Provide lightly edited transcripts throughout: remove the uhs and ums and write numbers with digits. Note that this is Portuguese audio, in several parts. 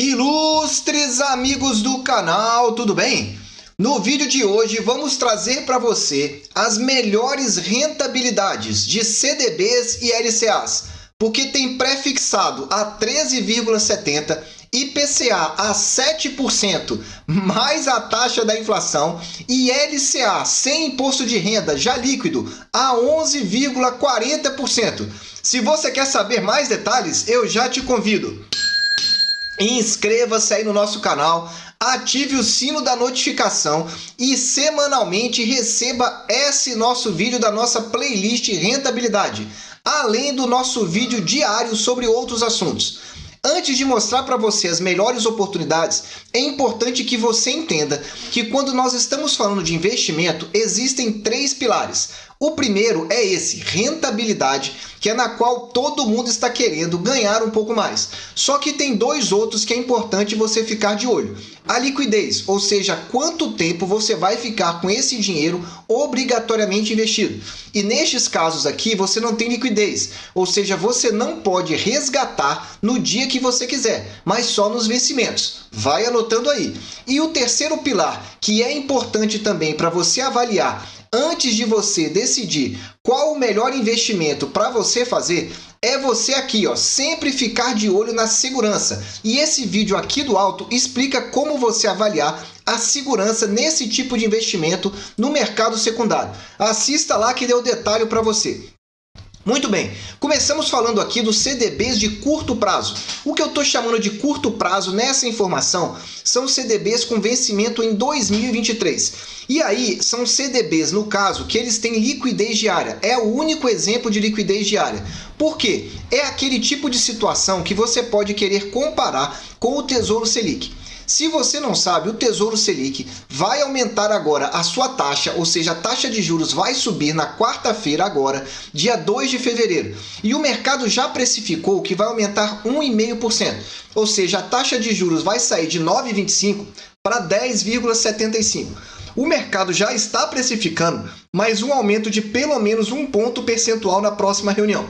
Ilustres amigos do canal, tudo bem? No vídeo de hoje vamos trazer para você as melhores rentabilidades de CDBs e LCAs, porque tem pré-fixado a 13,70%, IPCA a 7% mais a taxa da inflação e LCA sem imposto de renda já líquido a 11,40%. Se você quer saber mais detalhes, eu já te convido. Inscreva-se aí no nosso canal, ative o sino da notificação e semanalmente receba esse nosso vídeo da nossa playlist Rentabilidade, além do nosso vídeo diário sobre outros assuntos. Antes de mostrar para você as melhores oportunidades, é importante que você entenda que quando nós estamos falando de investimento, existem três pilares. O primeiro é esse, rentabilidade, que é na qual todo mundo está querendo ganhar um pouco mais. Só que tem dois outros que é importante você ficar de olho. A liquidez, ou seja, quanto tempo você vai ficar com esse dinheiro obrigatoriamente investido. E nestes casos aqui, você não tem liquidez, ou seja, você não pode resgatar no dia que você quiser, mas só nos vencimentos. Vai anotando aí. E o terceiro pilar, que é importante também para você avaliar antes de você decidir qual o melhor investimento para você fazer, é você aqui, ó, sempre ficar de olho na segurança. E esse vídeo aqui do alto explica como você avaliar a segurança nesse tipo de investimento no mercado secundário. Assista lá que deu detalhe para você. Muito bem, começamos falando aqui dos CDBs de curto prazo. O que eu estou chamando de curto prazo nessa informação são CDBs com vencimento em 2023. E aí são CDBs, no caso, que eles têm liquidez diária. É o único exemplo de liquidez diária. Por quê? É aquele tipo de situação que você pode querer comparar com o Tesouro Selic. Se você não sabe, o Tesouro Selic vai aumentar agora a sua taxa, ou seja, a taxa de juros vai subir na quarta-feira agora, dia 2 de fevereiro. E o mercado já precificou que vai aumentar 1,5%, ou seja, a taxa de juros vai sair de 9,25 para 10,75%. O mercado já está precificando mais um aumento de pelo menos 1 ponto percentual na próxima reunião.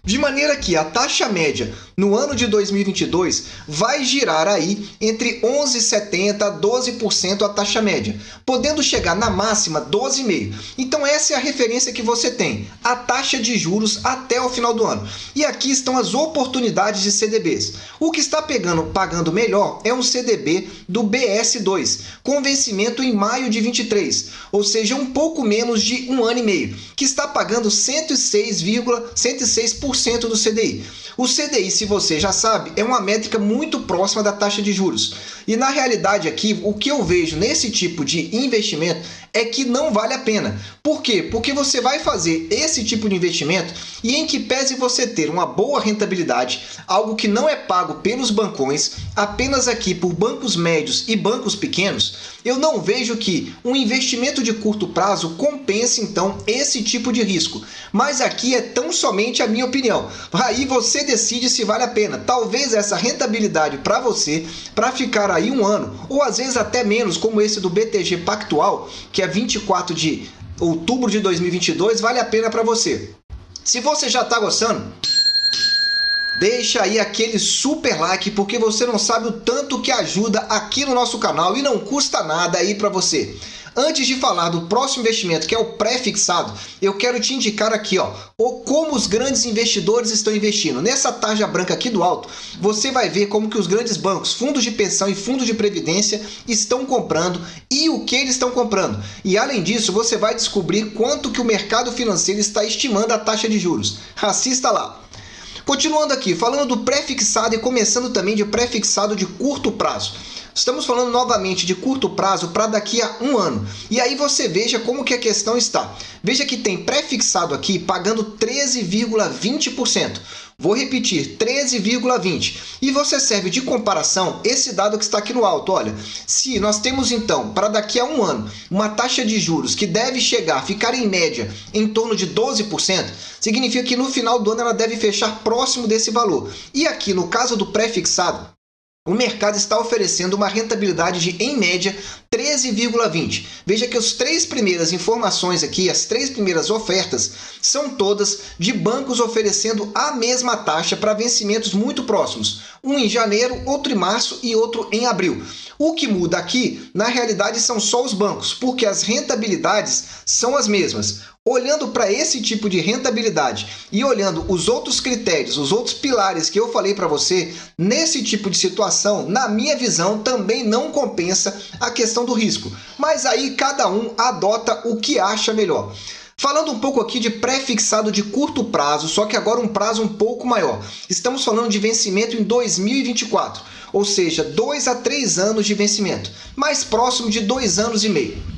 De maneira que a taxa média no ano de 2022 vai girar aí entre 11,70% a 12% a taxa média, podendo chegar na máxima 12,5%. Então essa é a referência que você tem, a taxa de juros até o final do ano. E aqui estão as oportunidades de CDBs. O que está pagando melhor é um CDB do BS2, com vencimento em maio de 23, ou seja, um pouco menos de 1 ano e meio, que está pagando 106% do CDI. O CDI, se você já sabe, é uma métrica muito próxima da taxa de juros. E na realidade aqui, o que eu vejo nesse tipo de investimento é que não vale a pena. Por quê? Porque você vai fazer esse tipo de investimento e em que pese você ter uma boa rentabilidade, algo que não é pago pelos bancões, apenas aqui por bancos médios e bancos pequenos, eu não vejo que um investimento de curto prazo compense então esse tipo de risco. Mas aqui é tão somente a minha opinião. Aí você decide se vale a pena. Talvez essa rentabilidade para você, para ficar aí um ano, ou às vezes até menos, como esse do BTG Pactual, que é 24 de outubro de 2022, vale a pena para você. Se você já está gostando, deixa aí aquele super like, porque você não sabe o tanto que ajuda aqui no nosso canal e não custa nada aí para você. Antes de falar do próximo investimento, que é o pré-fixado, eu quero te indicar aqui, ó, como os grandes investidores estão investindo. Nessa tarja branca aqui do alto, você vai ver como que os grandes bancos, fundos de pensão e fundos de previdência estão comprando e o que eles estão comprando. E além disso, você vai descobrir quanto que o mercado financeiro está estimando a taxa de juros. Assista lá. Continuando aqui, falando do pré-fixado e começando também de pré-fixado de curto prazo. Estamos falando novamente de curto prazo para daqui a um ano. E aí você veja como que a questão está. Veja que tem pré-fixado aqui pagando 13,20%. Vou repetir, 13,20%. E você serve de comparação esse dado que está aqui no alto. Olha, se nós temos então, para daqui a um ano, uma taxa de juros que deve ficar em média em torno de 12%, significa que no final do ano ela deve fechar próximo desse valor. E aqui no caso do pré-fixado, o mercado está oferecendo uma rentabilidade de, em média, 13,20. Veja que as três primeiras informações aqui, as três primeiras ofertas, são todas de bancos oferecendo a mesma taxa para vencimentos muito próximos. Um em janeiro, outro em março e outro em abril. O que muda aqui, na realidade, são só os bancos, porque as rentabilidades são as mesmas. Olhando para esse tipo de rentabilidade e olhando os outros critérios, os outros pilares que eu falei para você, nesse tipo de situação, na minha visão, também não compensa a questão do risco. Mas aí cada um adota o que acha melhor. Falando um pouco aqui de pré-fixado de curto prazo, só que agora um prazo um pouco maior. Estamos falando de vencimento em 2024, ou seja, 2 a 3 anos de vencimento, mais próximo de 2 anos e meio.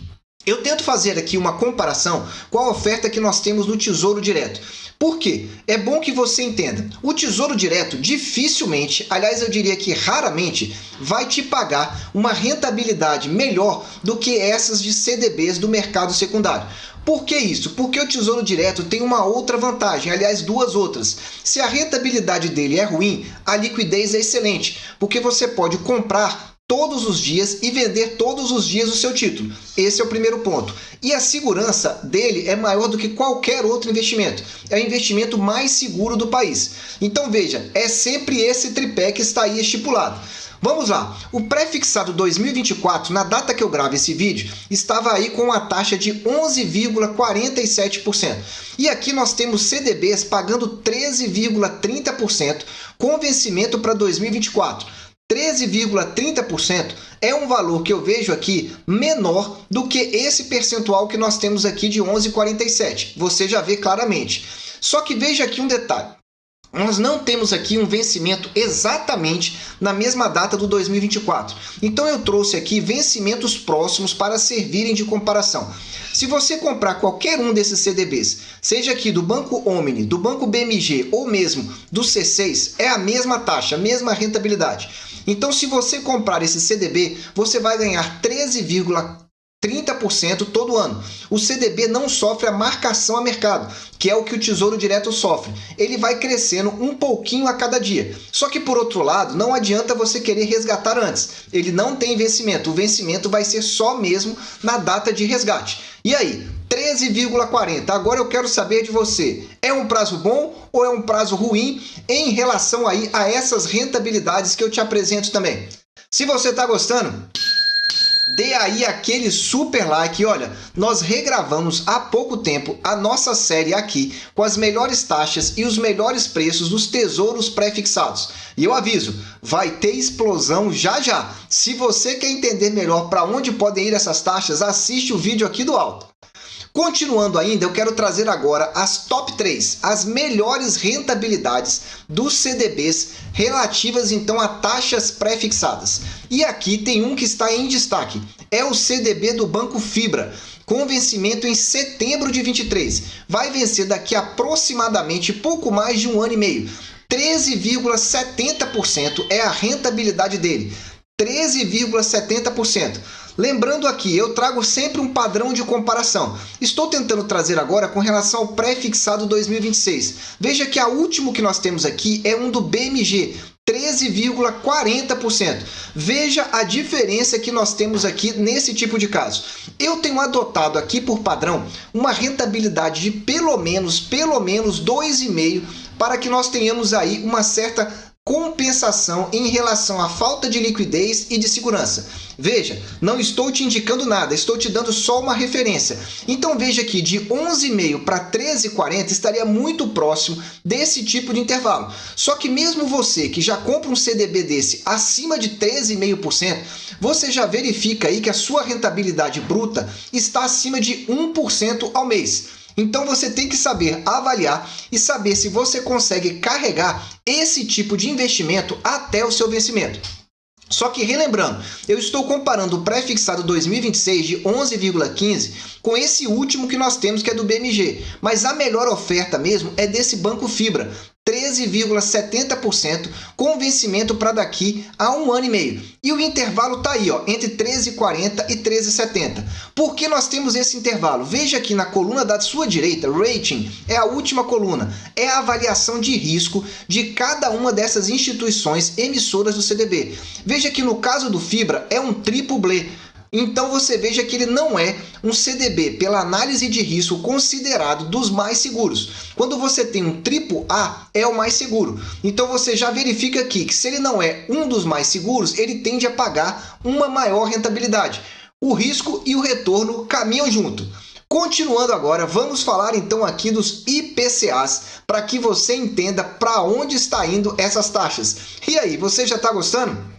Eu tento fazer aqui uma comparação com a oferta que nós temos no Tesouro Direto. Por quê? É bom que você entenda. O Tesouro Direto dificilmente, aliás eu diria que raramente, vai te pagar uma rentabilidade melhor do que essas de CDBs do mercado secundário. Por que isso? Porque o Tesouro Direto tem uma outra vantagem, aliás, duas outras. Se a rentabilidade dele é ruim, a liquidez é excelente, porque você pode comprar todos os dias e vender todos os dias o seu título. Esse é o primeiro ponto. E a segurança dele é maior do que qualquer outro investimento. É o investimento mais seguro do país. Então veja, é sempre esse tripé que está aí estipulado. Vamos lá, o pré-fixado 2024, na data que eu gravo esse vídeo, estava aí com uma taxa de 11,47%. E aqui nós temos CDBs pagando 13,30% com vencimento para 2024. 13,30% é um valor que eu vejo aqui menor do que esse percentual que nós temos aqui de 11,47%. Você já vê claramente. Só que veja aqui um detalhe. Nós não temos aqui um vencimento exatamente na mesma data do 2024. Então eu trouxe aqui vencimentos próximos para servirem de comparação. Se você comprar qualquer um desses CDBs, seja aqui do Banco Omni, do Banco BMG ou mesmo do C6, é a mesma taxa, a mesma rentabilidade. Então se você comprar esse CDB, você vai ganhar 13,30% todo ano. O CDB não sofre a marcação a mercado, que é o que o Tesouro Direto sofre. Ele vai crescendo um pouquinho a cada dia. Só que, por outro lado, não adianta você querer resgatar antes. Ele não tem vencimento. O vencimento vai ser só mesmo na data de resgate. E aí? 13,40. Agora eu quero saber de você. É um prazo bom ou é um prazo ruim em relação aí a essas rentabilidades que eu te apresento também? Se você está gostando, dê aí aquele super like. Olha, nós regravamos há pouco tempo a nossa série aqui com as melhores taxas e os melhores preços dos tesouros pré-fixados. E eu aviso, vai ter explosão já já. Se você quer entender melhor para onde podem ir essas taxas, assiste o vídeo aqui do alto. Continuando ainda, eu quero trazer agora as top 3, as melhores rentabilidades dos CDBs relativas então a taxas pré-fixadas. E aqui tem um que está em destaque, é o CDB do Banco Fibra, com vencimento em setembro de 23. Vai vencer daqui a aproximadamente pouco mais de um ano e meio. 13,70% é a rentabilidade dele. 13,70%. Lembrando aqui, eu trago sempre um padrão de comparação. Estou tentando trazer agora com relação ao pré-fixado 2026. Veja que a última que nós temos aqui é um do BMG, 13,40%. Veja a diferença que nós temos aqui nesse tipo de caso. Eu tenho adotado aqui por padrão uma rentabilidade de pelo menos 2,5% para que nós tenhamos aí uma certa compensação em relação à falta de liquidez e de segurança. Veja, não estou te indicando nada, estou te dando só uma referência. Então veja que de 11,5 para 13,40 estaria muito próximo desse tipo de intervalo. Só que mesmo você que já compra um CDB desse acima de 13,5%, você já verifica aí que a sua rentabilidade bruta está acima de 1% ao mês. Então você tem que saber avaliar e saber se você consegue carregar esse tipo de investimento até o seu vencimento. Só que relembrando, eu estou comparando o pré-fixado 2026 de 11,15 com esse último que nós temos, que é do BMG. Mas a melhor oferta mesmo é desse Banco Fibra, 13,70%, com vencimento para daqui a 1 ano e meio. E o intervalo está aí, ó, entre 13,40 e 13,70. Por que nós temos esse intervalo? Veja aqui na coluna da sua direita, Rating é a última coluna, é a avaliação de risco de cada uma dessas instituições emissoras do CDB. Veja que no caso do Fibra é um AAA. Então você veja que ele não é um CDB, pela análise de risco, considerado dos mais seguros. Quando você tem um AAA, é o mais seguro. Então você já verifica aqui que se ele não é um dos mais seguros, ele tende a pagar uma maior rentabilidade. O risco e o retorno caminham junto. Continuando agora, vamos falar então aqui dos IPCAs, para que você entenda para onde está indo essas taxas. E aí, você já está gostando?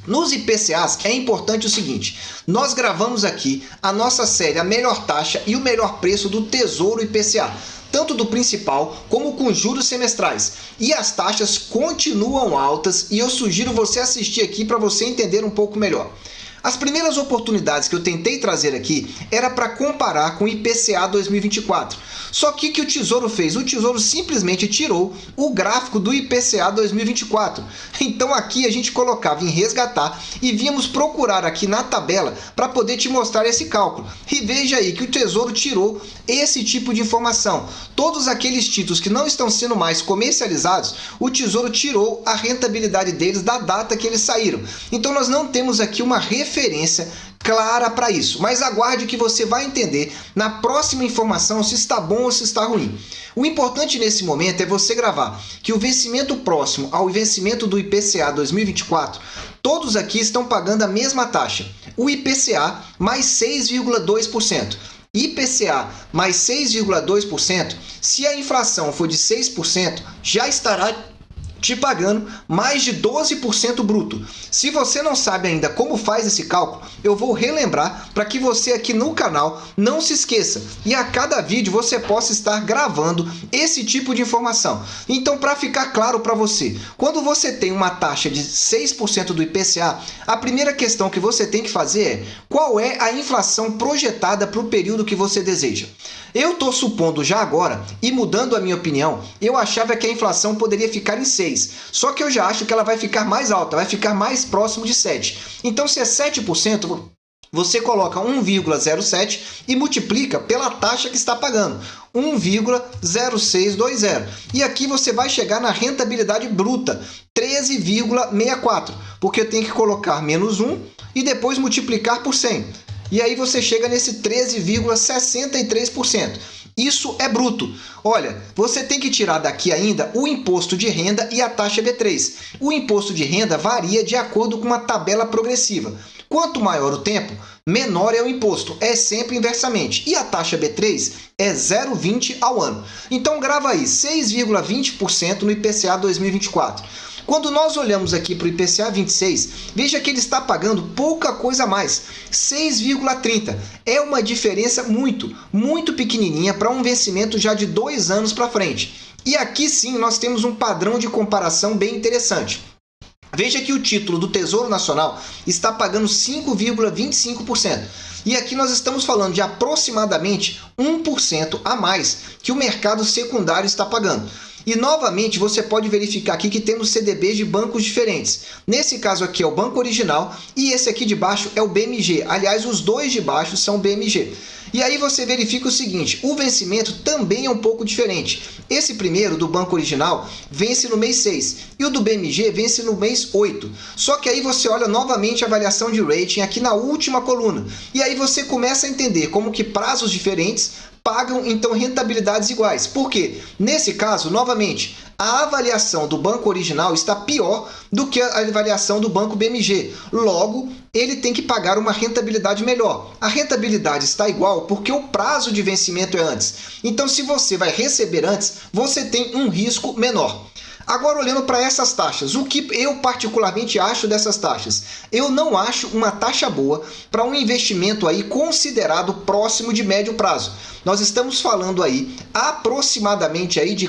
Nos IPCAs é importante o seguinte, nós gravamos aqui a nossa série A Melhor Taxa e o Melhor Preço do Tesouro IPCA, tanto do principal como com juros semestrais. E as taxas continuam altas e eu sugiro você assistir aqui para você entender um pouco melhor. As primeiras oportunidades que eu tentei trazer aqui era para comparar com o IPCA 2024. Só que o que o Tesouro fez? O Tesouro simplesmente tirou o gráfico do IPCA 2024. Então aqui a gente colocava em resgatar e víamos procurar aqui na tabela para poder te mostrar esse cálculo. E veja aí que o Tesouro tirou esse tipo de informação. Todos aqueles títulos que não estão sendo mais comercializados, o Tesouro tirou a rentabilidade deles da data que eles saíram. Então nós não temos aqui uma referência clara para isso, mas aguarde que você vai entender na próxima informação se está bom ou se está ruim. O importante nesse momento é você gravar que o vencimento próximo ao vencimento do IPCA 2024, todos aqui estão pagando a mesma taxa, o IPCA mais 6,2%. IPCA mais 6,2%, se a inflação for de 6%, já estará te pagando mais de 12% bruto. Se você não sabe ainda como faz esse cálculo, eu vou relembrar para que você aqui no canal não se esqueça e a cada vídeo você possa estar gravando esse tipo de informação. Então, para ficar claro para você, quando você tem uma taxa de 6% do IPCA, a primeira questão que você tem que fazer é qual é a inflação projetada para o período que você deseja. Eu estou supondo já agora, e mudando a minha opinião, eu achava que a inflação poderia ficar em 6%. Só que eu já acho que ela vai ficar mais alta, vai ficar mais próximo de 7%. Então, se é 7%, você coloca 1,07 e multiplica pela taxa que está pagando, 1,0620. E aqui você vai chegar na rentabilidade bruta, 13,64, porque eu tenho que colocar menos 1 e depois multiplicar por 100. E aí você chega nesse 13,63%. Isso é bruto. Olha, você tem que tirar daqui ainda o imposto de renda e a taxa B3. O imposto de renda varia de acordo com uma tabela progressiva. Quanto maior o tempo, menor é o imposto. É sempre inversamente. E a taxa B3 é 0,20 ao ano. Então grava aí, 6,20% no IPCA 2024. Quando nós olhamos aqui para o IPCA 26, veja que ele está pagando pouca coisa a mais, 6,30. É uma diferença muito pequenininha para um vencimento já de 2 anos para frente. E aqui sim nós temos um padrão de comparação bem interessante. Veja que o título do Tesouro Nacional está pagando 5,25%. E aqui nós estamos falando de aproximadamente 1% a mais que o mercado secundário está pagando. E novamente você pode verificar aqui que temos CDBs de bancos diferentes. Nesse caso aqui é o Banco Original e esse aqui de baixo é o BMG. Aliás, os dois de baixo são BMG. E aí você verifica o seguinte, o vencimento também é um pouco diferente. Esse primeiro, do Banco Original, vence no mês 6 e o do BMG vence no mês 8. Só que aí você olha novamente a avaliação de rating aqui na última coluna. E aí você começa a entender como que prazos diferentes pagam então rentabilidades iguais. Por quê? Nesse caso, novamente, a avaliação do Banco Original está pior do que a avaliação do Banco BMG. Logo, ele tem que pagar uma rentabilidade melhor. A rentabilidade está igual porque o prazo de vencimento é antes. Então, se você vai receber antes, você tem um risco menor. Agora, olhando para essas taxas, o que eu particularmente acho dessas taxas? Eu não acho uma taxa boa para um investimento aí considerado próximo de médio prazo. Nós estamos falando aí aproximadamente aí de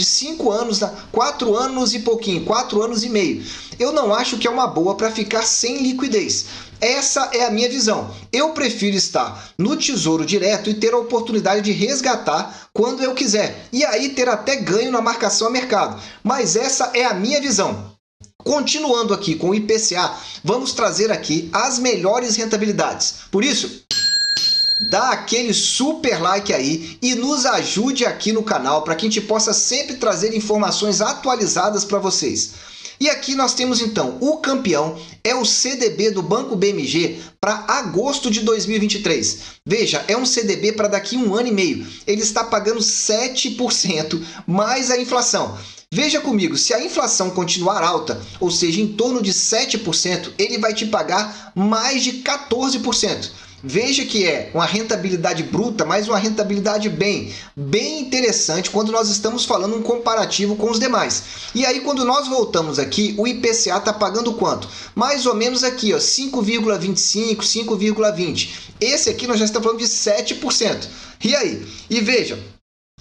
5 anos, 4 anos e pouquinho, 4 anos e meio. eu não acho que é uma boa para ficar sem liquidez. Essa é a minha visão. Eu prefiro estar no Tesouro Direto e ter a oportunidade de resgatar quando eu quiser. E aí ter até ganho na marcação a mercado. Mas essa é a minha visão. Continuando aqui com o IPCA, vamos trazer aqui as melhores rentabilidades. Por isso, dá aquele super like aí e nos ajude aqui no canal para que a gente possa sempre trazer informações atualizadas para vocês. E aqui nós temos então o campeão, é o CDB do Banco BMG para agosto de 2023. Veja, é um CDB para daqui 1 ano e meio. Ele está pagando 7% mais a inflação. Veja comigo, se a inflação continuar alta, ou seja, em torno de 7%, ele vai te pagar mais de 14%. Veja que é uma rentabilidade bruta, mas uma rentabilidade bem interessante quando nós estamos falando um comparativo com os demais. E aí, quando nós voltamos aqui, o IPCA está pagando quanto? Mais ou menos aqui, ó, 5,25, 5,20. Esse aqui nós já estamos falando de 7%. E aí? E veja,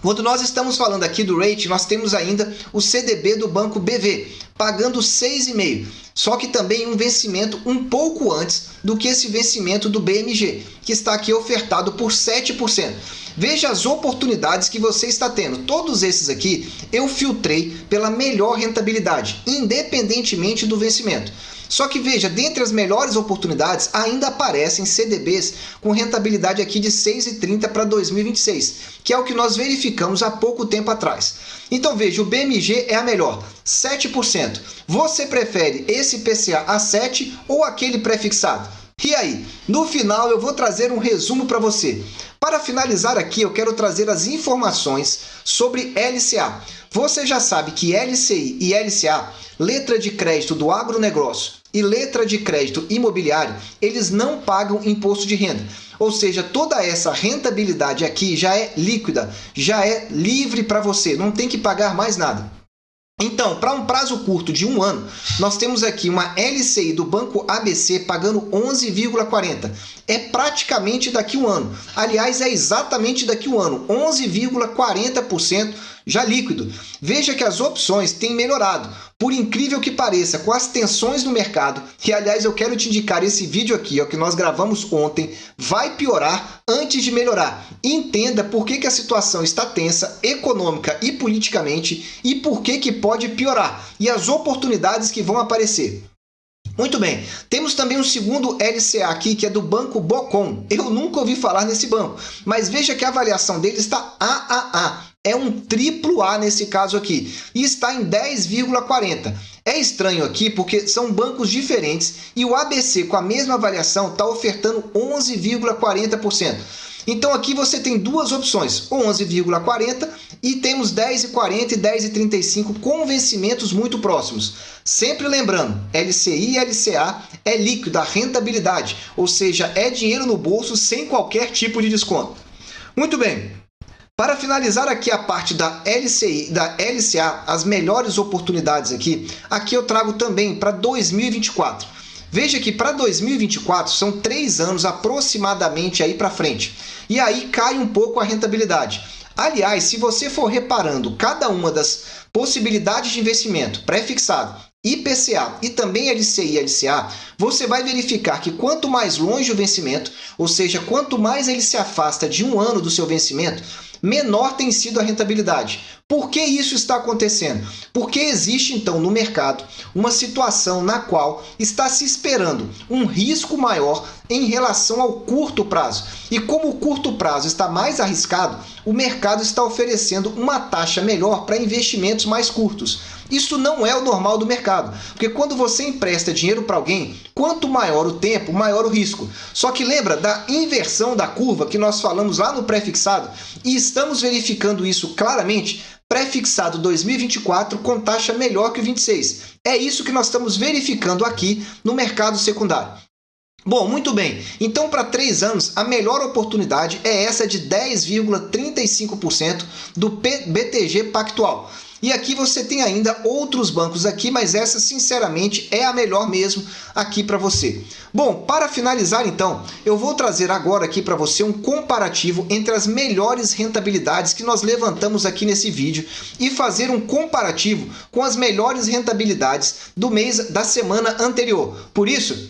quando nós estamos falando aqui do rate, nós temos ainda o CDB do Banco BV, pagando 6,5%. Só que também um vencimento um pouco antes do que esse vencimento do BMG, que está aqui ofertado por 7%. Veja as oportunidades que você está tendo. Todos esses aqui eu filtrei pela melhor rentabilidade, independentemente do vencimento. Só que veja, dentre as melhores oportunidades, ainda aparecem CDBs com rentabilidade aqui de 6,30 para 2026, que é o que nós verificamos há pouco tempo atrás. Então veja, o BMG é a melhor, 7%. Você prefere esse IPCA a 7 ou aquele pré-fixado? E aí, no final eu vou trazer um resumo para você. Para finalizar aqui, eu quero trazer as informações sobre LCA. Você já sabe que LCI e LCA, letra de crédito do agronegócio e letra de crédito imobiliário, eles não pagam imposto de renda. Ou seja, toda essa rentabilidade aqui já é líquida, já é livre para você, não tem que pagar mais nada. Então, para um prazo curto de 1 ano, nós temos aqui uma LCI do Banco ABC pagando 11,40. É praticamente daqui 1 ano. Aliás, é exatamente daqui 1 ano, 11,40% já líquido. Veja que as opções têm melhorado, por incrível que pareça, com as tensões no mercado. E aliás, eu quero te indicar esse vídeo aqui, ó, que nós gravamos ontem, vai piorar antes de melhorar. Entenda por que a situação está tensa, econômica e politicamente, e por que pode piorar, e as oportunidades que vão aparecer. Muito bem, temos também um segundo LCA aqui, que é do Banco Bocom. Eu nunca ouvi falar nesse banco, mas veja que a avaliação dele está AAA. É um AAA nesse caso aqui, e está em 10,40. É estranho aqui porque são bancos diferentes e o ABC com a mesma avaliação está ofertando 11,40%. Então aqui você tem duas opções, 11,40 e temos 10,40 e 10,35 com vencimentos muito próximos. Sempre lembrando, LCI e LCA é líquido, a rentabilidade, ou seja, é dinheiro no bolso sem qualquer tipo de desconto. Muito bem. Para finalizar aqui a parte da LCI e da LCA, as melhores oportunidades aqui eu trago também para 2024. Veja que para 2024 são 3 anos aproximadamente aí para frente. E aí cai um pouco a rentabilidade. Aliás, se você for reparando cada uma das possibilidades de investimento pré-fixado, IPCA e também LCI e LCA, você vai verificar que quanto mais longe o vencimento, ou seja, quanto mais ele se afasta de 1 ano do seu vencimento, menor tem sido a rentabilidade. Por que isso está acontecendo? Porque existe então no mercado uma situação na qual está se esperando um risco maior em relação ao curto prazo. E como o curto prazo está mais arriscado, o mercado está oferecendo uma taxa melhor para investimentos mais curtos. Isso não é o normal do mercado, porque quando você empresta dinheiro para alguém, quanto maior o tempo, maior o risco. Só que lembra da inversão da curva que nós falamos lá no pré-fixado? E estamos verificando isso claramente, pré-fixado 2024 com taxa melhor que o 26. É isso que nós estamos verificando aqui no mercado secundário. Bom, muito bem. Então, para 3 anos, a melhor oportunidade é essa de 10,35% do BTG Pactual. E aqui você tem ainda outros bancos aqui, mas essa sinceramente é a melhor mesmo aqui para você. Bom, para finalizar então, eu vou trazer agora aqui para você um comparativo entre as melhores rentabilidades que nós levantamos aqui nesse vídeo e fazer um comparativo com as melhores rentabilidades do mês da semana anterior. Por isso,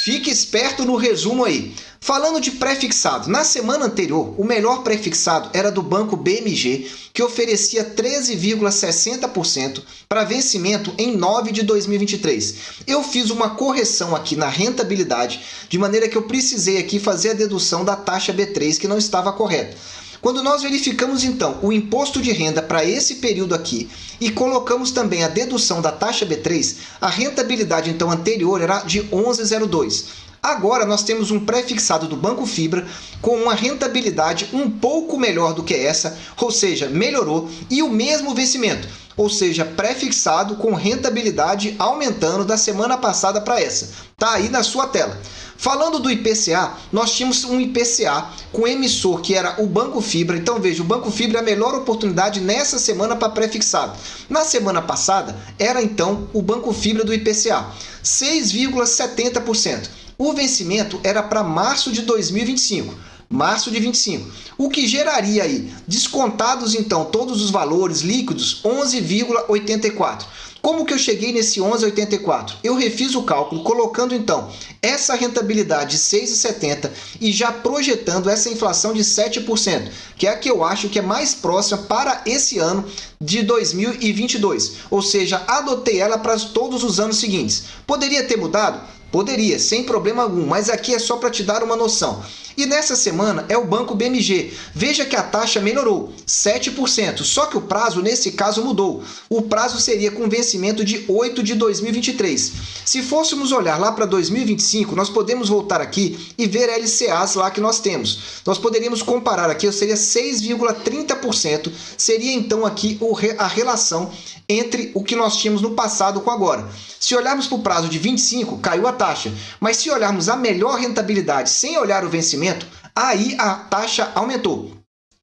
fique esperto no resumo aí. Falando de pré-fixado, na semana anterior, o melhor pré-fixado era do banco BMG, que oferecia 13,60% para vencimento em 9 de 2023. Eu fiz uma correção aqui na rentabilidade, de maneira que eu precisei aqui fazer a dedução da taxa B3, que não estava correta. Quando nós verificamos então o imposto de renda para esse período aqui e colocamos também a dedução da taxa B3, a rentabilidade então anterior era de 11,02. Agora nós temos um pré-fixado do Banco Fibra com uma rentabilidade um pouco melhor do que essa, ou seja, melhorou, e o mesmo vencimento, ou seja, pré-fixado com rentabilidade aumentando da semana passada para essa. Tá aí na sua tela. Falando do IPCA, nós tínhamos um IPCA com emissor que era o Banco Fibra. Então veja, o Banco Fibra é a melhor oportunidade nessa semana para pré-fixado. Na semana passada era então o Banco Fibra do IPCA, 6,70%. O vencimento era para março de 2025. Março de 25, o que geraria aí, descontados então todos os valores líquidos, 11,84. Como que eu cheguei nesse 11,84? Eu refiz o cálculo colocando então essa rentabilidade de 6,70 e já projetando essa inflação de 7%, que é a que eu acho que é mais próxima para esse ano de 2022. Ou seja, adotei ela para todos os anos seguintes. Poderia ter mudado? Poderia, sem problema algum, mas aqui é só para te dar uma noção. E nessa semana é o Banco BMG. Veja que a taxa melhorou, 7%, só que o prazo nesse caso mudou. O prazo seria com vencimento de 8 de 2023. Se fôssemos olhar lá para 2025, nós podemos voltar aqui e ver LCAs lá que nós temos. Nós poderíamos comparar aqui, seria 6,30%, seria então aqui a relação entre o que nós tínhamos no passado com agora. Se olharmos para o prazo de 25, caiu a taxa, mas se olharmos a melhor rentabilidade sem olhar o vencimento, aí a taxa aumentou.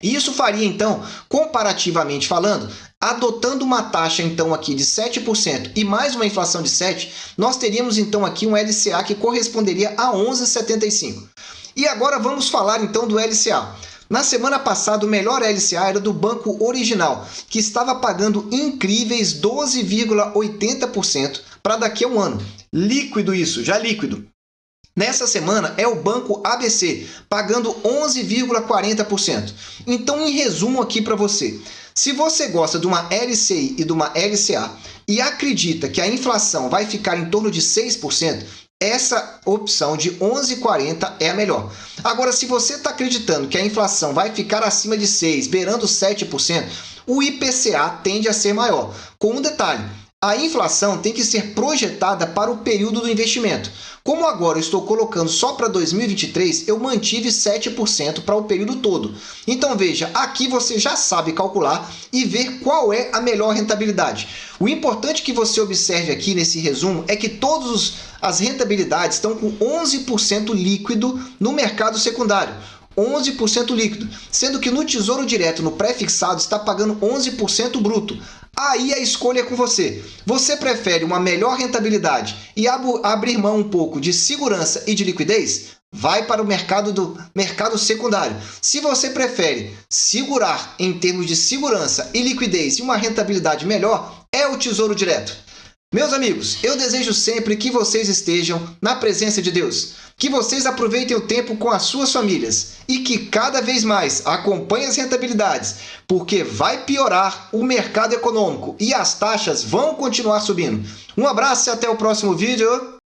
Isso faria então, comparativamente falando, adotando uma taxa então aqui de 7% e mais uma inflação de 7%, nós teríamos então aqui um LCA que corresponderia a 11,75. E agora vamos falar então do LCA. Na semana passada, o melhor LCA era do Banco Original, que estava pagando incríveis 12,80% para daqui a um ano. Líquido isso, já líquido. Nessa semana é o Banco ABC, pagando 11,40%. Então, em resumo aqui para você, se você gosta de uma LCI e de uma LCA e acredita que a inflação vai ficar em torno de 6%, essa opção de 11,40 é a melhor. Agora, se você está acreditando que a inflação vai ficar acima de 6%, beirando 7%, o IPCA tende a ser maior. Com um detalhe, a inflação tem que ser projetada para o período do investimento. Como agora eu estou colocando só para 2023, eu mantive 7% para o período todo. Então veja, aqui você já sabe calcular e ver qual é a melhor rentabilidade. O importante que você observe aqui nesse resumo é que todas as rentabilidades estão com 11% líquido no mercado secundário. 11% líquido, sendo que no Tesouro Direto, no pré-fixado, está pagando 11% bruto. Aí a escolha é com você. Você prefere uma melhor rentabilidade e abrir mão um pouco de segurança e de liquidez? Vai para o mercado secundário. Se você prefere segurar em termos de segurança e liquidez e uma rentabilidade melhor, é o Tesouro Direto. Meus amigos, eu desejo sempre que vocês estejam na presença de Deus, que vocês aproveitem o tempo com as suas famílias e que cada vez mais acompanhem as rentabilidades, porque vai piorar o mercado econômico e as taxas vão continuar subindo. Um abraço e até o próximo vídeo.